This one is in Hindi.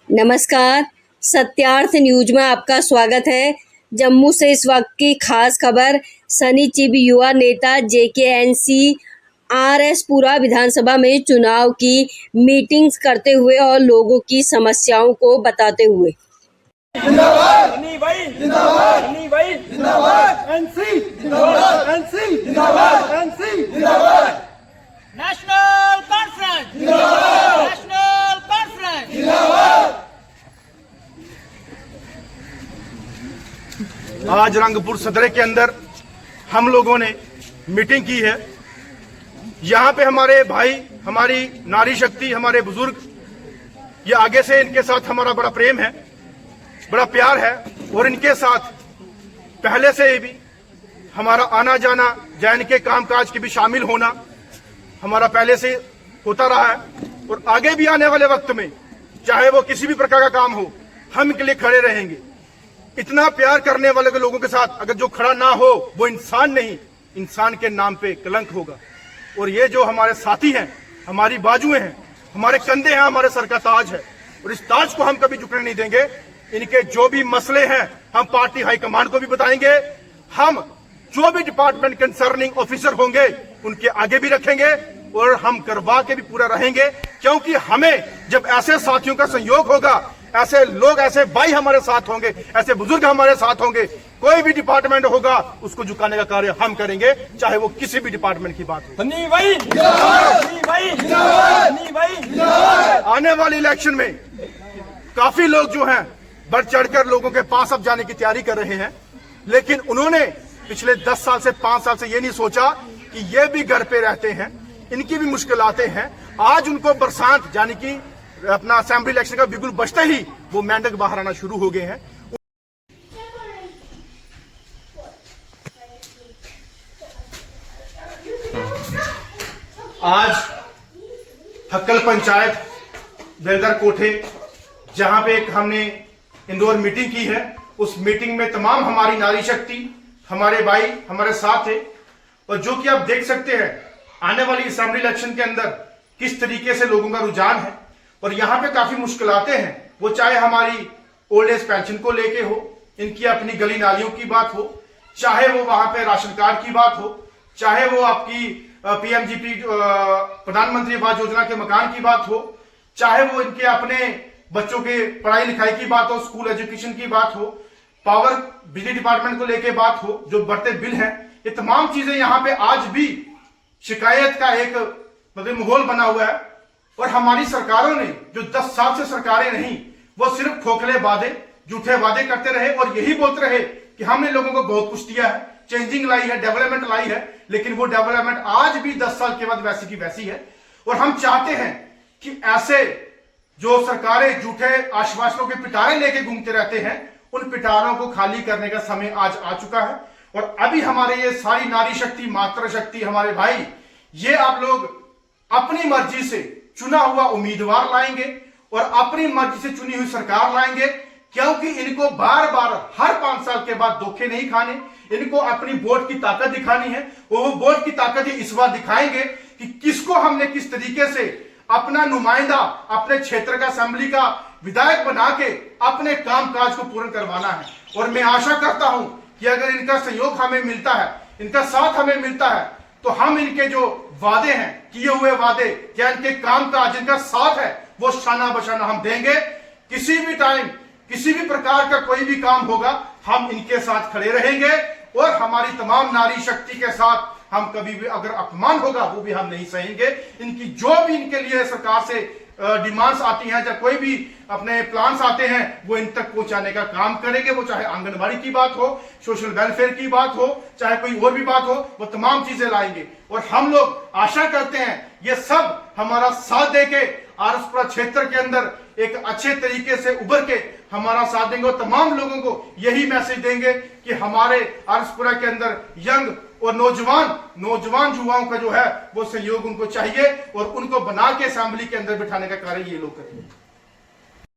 नमस्कार, सत्यार्थ न्यूज में आपका स्वागत है। जम्मू से इस वक्त की खास खबर। सनी चिब युवा नेता JKNC RSपुरा विधानसभा में चुनाव की मीटिंग्स करते हुए और लोगों की समस्याओं को बताते हुए। जिंदाबाद सनी भाई, जिंदाबाद सनी भाई, जिंदाबाद NC, जिंदाबाद NC, जिंदाबाद NC, जिंदाबाद नेशनल कॉन्फ्रेंस, जिंदाबाद नेशनल कॉन्फ्रेंस, जिंदाबाद। आज रंगपुर सदरे के अंदर हम लोगों ने मीटिंग की है। यहाँ पे हमारे भाई, हमारी नारी शक्ति, हमारे बुजुर्ग, ये आगे से इनके साथ हमारा बड़ा प्रेम है, बड़ा प्यार है और इनके साथ पहले से भी हमारा आना जाना, जैन के कामकाज की भी शामिल होना हमारा पहले से होता रहा है और आगे भी आने वाले वक्त में चाहे वो किसी भी प्रकार का काम हो, हम इनके लिए खड़े रहेंगे। इतना प्यार करने वाले लोगों के साथ अगर जो खड़ा ना हो वो इंसान नहीं, इंसान के नाम पे कलंक होगा। और ये जो हमारे साथी हैं, हमारी बाजुएं हैं, हमारे कंधे हैं, हमारे सर का ताज है और इस ताज को हम कभी झुकने नहीं देंगे। इनके जो भी मसले हैं हम पार्टी हाईकमांड को भी बताएंगे। हम जो भी डिपार्टमेंट कंसर्निंग ऑफिसर होंगे उनके आगे भी रखेंगे और हम करवा के भी पूरा रहेंगे, क्योंकि हमें जब ऐसे साथियों का संयोग होगा, ऐसे लोग, ऐसे भाई हमारे साथ होंगे, ऐसे बुजुर्ग हमारे साथ होंगे, कोई भी डिपार्टमेंट होगा उसको झुकाने का कार्य हम करेंगे, चाहे वो किसी भी डिपार्टमेंट की बात हो। सनी भाई, सनी भाई, सनी भाई। आने वाली इलेक्शन में काफी लोग जो हैं बढ़ चढ़कर लोगों के पास अब जाने की तैयारी कर रहे हैं, लेकिन उन्होंने पिछले 10 साल से 5 साल से ये नहीं सोचा कि ये भी घर पे रहते हैं, इनकी भी मुश्किलातें हैं। आज उनको बरसात यानी कि अपना असेंबली इलेक्शन का बिल्कुल बचते ही वो मेंढक बाहर आना शुरू हो गए हैं। आज हक्कल पंचायत बेलदर कोठे जहां पे एक हमने इंडोर मीटिंग की है, उस मीटिंग में तमाम हमारी नारी शक्ति, हमारे भाई हमारे साथ है और जो कि आप देख सकते हैं आने वाली असेंबली इलेक्शन के अंदर किस तरीके से लोगों का रुझान है और यहाँ पे काफी मुश्किलातें हैं। वो चाहे हमारी ओल्ड एज पेंशन को लेके हो, इनकी अपनी गली नालियों की बात हो, चाहे वो वहां पे राशन कार्ड की बात हो, चाहे वो आपकी PMGP प्रधानमंत्री आवास योजना के मकान की बात हो, चाहे वो इनके अपने बच्चों के पढ़ाई लिखाई की बात हो, स्कूल एजुकेशन की बात हो, पावर बिजली डिपार्टमेंट को लेके बात हो, जो बढ़ते बिल हैं, ये तमाम चीजें यहाँ पे आज भी शिकायत का एक मतलब माहौल बना हुआ है। और हमारी सरकारों ने जो 10 साल से सरकारें नहीं, वो सिर्फ खोखले वादे, झूठे वादे करते रहे और यही बोलते रहे कि हमने लोगों को बहुत कुछ दिया है, चेंजिंग लाई है, डेवलपमेंट लाई है, लेकिन वो डेवलपमेंट आज भी 10 साल के बाद वैसी की वैसी है। और हम चाहते हैं कि ऐसे जो सरकारें झूठे आश्वासनों के पिटारे लेके घूमते रहते हैं, उन पिटारों को खाली करने का समय आज आ चुका है। और अभी हमारे ये सारी नारी शक्ति, मातृ शक्ति, हमारे भाई, ये आप लोग अपनी मर्जी से चुना हुआ उम्मीदवार लाएंगे और अपनी मर्जी से चुनी हुई सरकार लाएंगे, क्योंकि इनको बार बार हर 5 साल के बाद धोखे नहीं खाने, इनको अपनी वोट की ताकत दिखानी है। वो वोट की ताकत ही इस बार दिखाएंगे कि किसको हमने किस तरीके से अपना नुमाइंदा, अपने क्षेत्र का असेंबली का विधायक बना के अपने कामकाज को पूर्ण करवाना है। और मैं आशा करता हूं कि अगर इनका सहयोग हमें मिलता है, इनका साथ हमें मिलता है, तो हम इनके जो वादे हैं, किए हुए वादे या इनके कामकाज, इनका साथ है, वो शाना बशाना हम देंगे। किसी भी टाइम, किसी भी प्रकार का कोई भी काम होगा, हम इनके साथ खड़े रहेंगे और हमारी तमाम नारी शक्ति के साथ हम कभी भी अगर अपमान होगा वो भी हम नहीं सहेंगे। इनकी जो भी इनके लिए सरकार से डिमांड्स आती हैं या कोई भी अपने प्लान्स आते हैं, वो इन तक पहुंचाने का काम करेंगे। वो चाहे आंगनबाड़ी की बात हो, सोशल वेलफेयर की बात हो, चाहे कोई और भी बात हो, वो तमाम चीजें लाएंगे। और हम लोग आशा करते हैं ये सब हमारा साथ देके RSपुरा क्षेत्र के अंदर एक अच्छे तरीके से उभर के हमारा साथ देंगे और तमाम लोगों को यही मैसेज देंगे कि हमारे RSपुरा के अंदर यंग और नौजवान युवाओं का जो है वो सहयोग उनको चाहिए और उनको बना के असेंबली के अंदर बिठाने का कार्य ये लोग करेंगे।